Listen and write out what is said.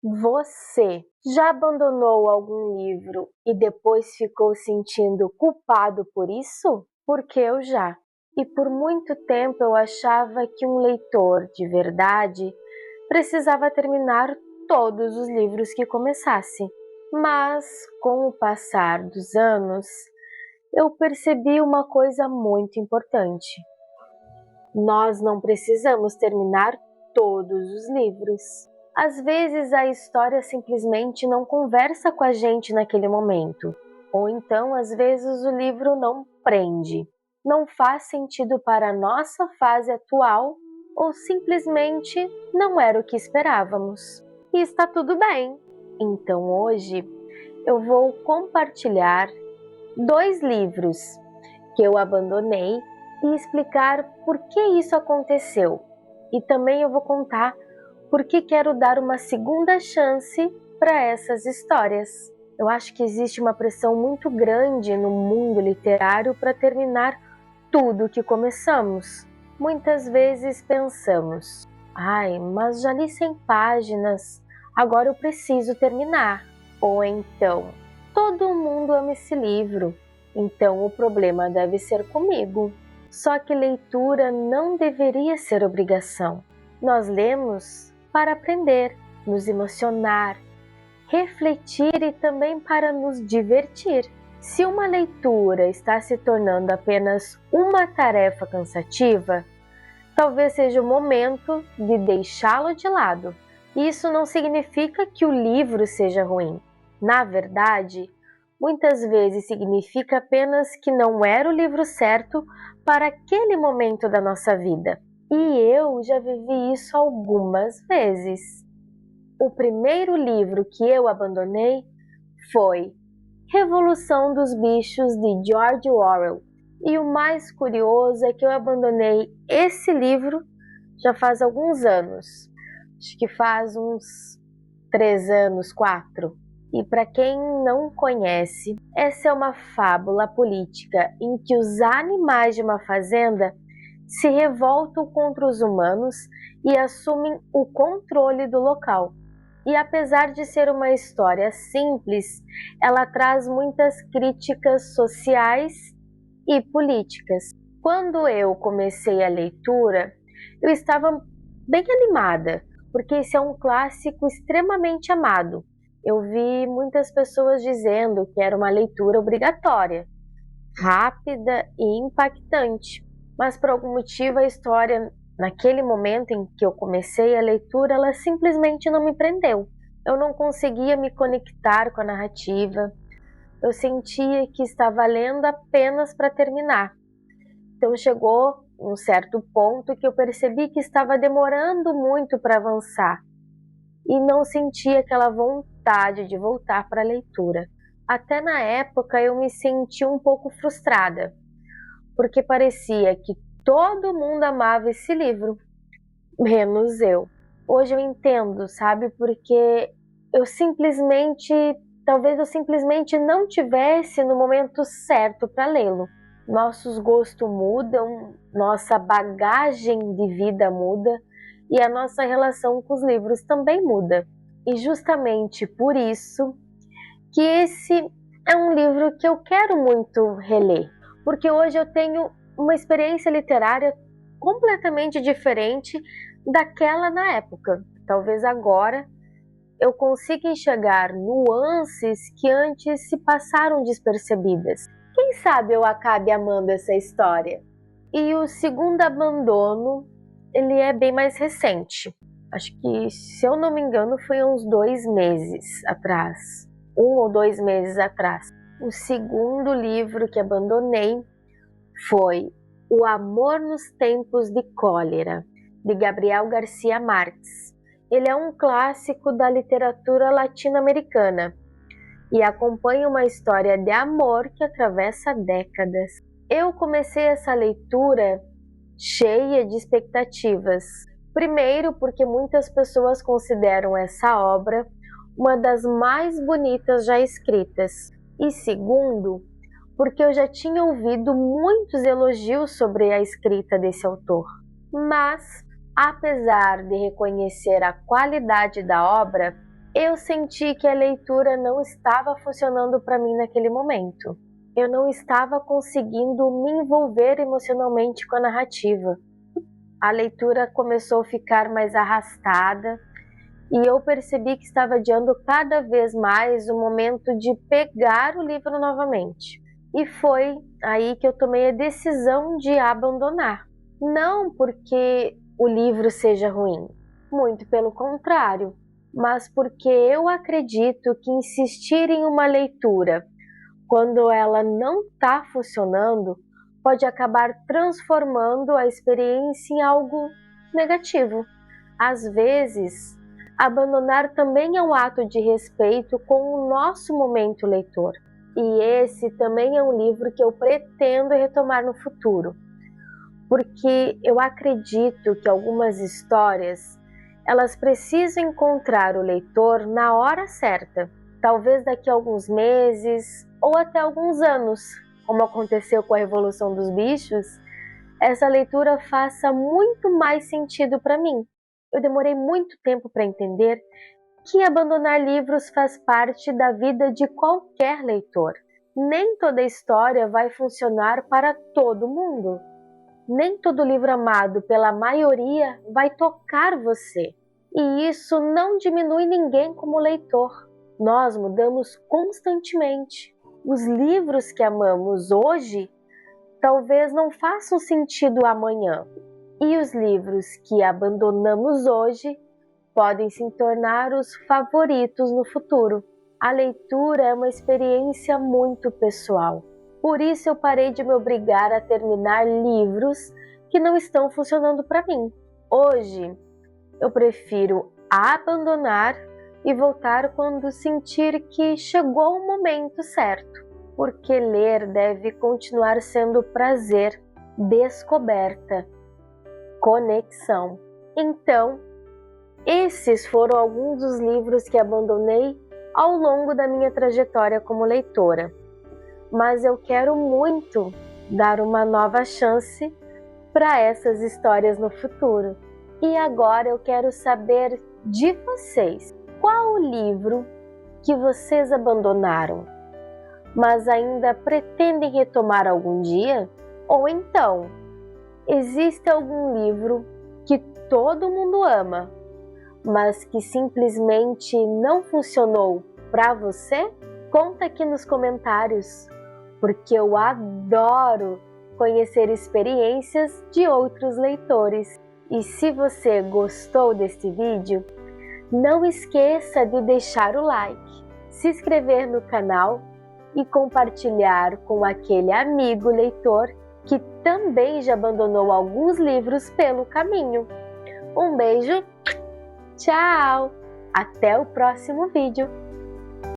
Você já abandonou algum livro e depois ficou sentindo culpado por isso? Porque eu já. E por muito tempo eu achava que um leitor de verdade precisava terminar todos os livros que começasse. Mas, com o passar dos anos, eu percebi uma coisa muito importante. Nós não precisamos terminar todos os livros. Às vezes a história simplesmente não conversa com a gente naquele momento. Ou então, às vezes, o livro não prende. Não faz sentido para a nossa fase atual ou simplesmente não era o que esperávamos. E está tudo bem. Então hoje eu vou compartilhar 2 livros que eu abandonei e explicar por que isso aconteceu. E também eu vou contar por que quero dar uma segunda chance para essas histórias. Eu acho que existe uma pressão muito grande no mundo literário para terminar tudo que começamos. Muitas vezes pensamos, mas já li 100 páginas, agora eu preciso terminar. Ou então, todo mundo ama esse livro, então o problema deve ser comigo. Só que leitura não deveria ser obrigação. Nós lemos para aprender, nos emocionar, refletir e também para nos divertir. Se uma leitura está se tornando apenas uma tarefa cansativa, talvez seja o momento de deixá-lo de lado. Isso não significa que o livro seja ruim. Na verdade, muitas vezes significa apenas que não era o livro certo para aquele momento da nossa vida. E eu já vivi isso algumas vezes. O primeiro livro que eu abandonei foi Revolução dos Bichos, de George Orwell. E o mais curioso é que eu abandonei esse livro já faz alguns anos. Acho que faz uns 3 anos, 4. E para quem não conhece, essa é uma fábula política em que os animais de uma fazenda se revoltam contra os humanos e assumem o controle do local. E apesar de ser uma história simples, ela traz muitas críticas sociais e políticas. Quando eu comecei a leitura, eu estava bem animada, porque esse é um clássico extremamente amado. Eu vi muitas pessoas dizendo que era uma leitura obrigatória, rápida e impactante. Mas por algum motivo a história, naquele momento em que eu comecei a leitura, ela simplesmente não me prendeu. Eu não conseguia me conectar com a narrativa. Eu sentia que estava lendo apenas para terminar. Então chegou um certo ponto que eu percebi que estava demorando muito para avançar e não sentia aquela vontade de voltar para a leitura. Até na época eu me senti um pouco frustrada, porque parecia que todo mundo amava esse livro, menos eu. Hoje eu entendo, sabe, porque talvez eu simplesmente não tivesse no momento certo para lê-lo. Nossos gostos mudam, nossa bagagem de vida muda e a nossa relação com os livros também muda. E justamente por isso que esse é um livro que eu quero muito reler, porque hoje eu tenho uma experiência literária completamente diferente daquela na época. Talvez agora eu consiga enxergar nuances que antes se passaram despercebidas. Quem sabe eu acabe amando essa história? E o segundo abandono, ele é bem mais recente. Acho que, se eu não me engano, foi uns 2 meses atrás. 1 ou 2 meses atrás. O segundo livro que abandonei foi O Amor nos Tempos de Cólera, de Gabriel Garcia Marques. Ele é um clássico da literatura latino-americana e acompanha uma história de amor que atravessa décadas. Eu comecei essa leitura cheia de expectativas. Primeiro, porque muitas pessoas consideram essa obra uma das mais bonitas já escritas. E segundo, porque eu já tinha ouvido muitos elogios sobre a escrita desse autor. Mas, apesar de reconhecer a qualidade da obra, eu senti que a leitura não estava funcionando para mim naquele momento. Eu não estava conseguindo me envolver emocionalmente com a narrativa. A leitura começou a ficar mais arrastada e eu percebi que estava adiando cada vez mais o momento de pegar o livro novamente. E foi aí que eu tomei a decisão de abandonar. Não porque o livro seja ruim, muito pelo contrário, mas porque eu acredito que insistir em uma leitura quando ela não está funcionando pode acabar transformando a experiência em algo negativo. Às vezes, abandonar também é um ato de respeito com o nosso momento leitor. E esse também é um livro que eu pretendo retomar no futuro, porque eu acredito que algumas histórias elas precisam encontrar o leitor na hora certa, talvez daqui a alguns meses ou até alguns anos, como aconteceu com a Revolução dos Bichos. Essa leitura faça muito mais sentido para mim. Eu demorei muito tempo para entender que abandonar livros faz parte da vida de qualquer leitor. Nem toda história vai funcionar para todo mundo. Nem todo livro amado pela maioria vai tocar você. E isso não diminui ninguém como leitor. Nós mudamos constantemente. Os livros que amamos hoje talvez não façam sentido amanhã. E os livros que abandonamos hoje podem se tornar os favoritos no futuro. A leitura é uma experiência muito pessoal. Por isso eu parei de me obrigar a terminar livros que não estão funcionando para mim. Hoje eu prefiro abandonar e voltar quando sentir que chegou o momento certo, porque ler deve continuar sendo prazer, descoberta, conexão. Então, esses foram alguns dos livros que abandonei ao longo da minha trajetória como leitora. Mas eu quero muito dar uma nova chance para essas histórias no futuro. E agora eu quero saber de vocês, qual o livro que vocês abandonaram, mas ainda pretendem retomar algum dia? Ou então, existe algum livro que todo mundo ama, mas que simplesmente não funcionou para você? Conta aqui nos comentários, porque eu adoro conhecer experiências de outros leitores. E se você gostou deste vídeo, não esqueça de deixar o like, se inscrever no canal e compartilhar com aquele amigo leitor que também já abandonou alguns livros pelo caminho. Um beijo, tchau! Até o próximo vídeo!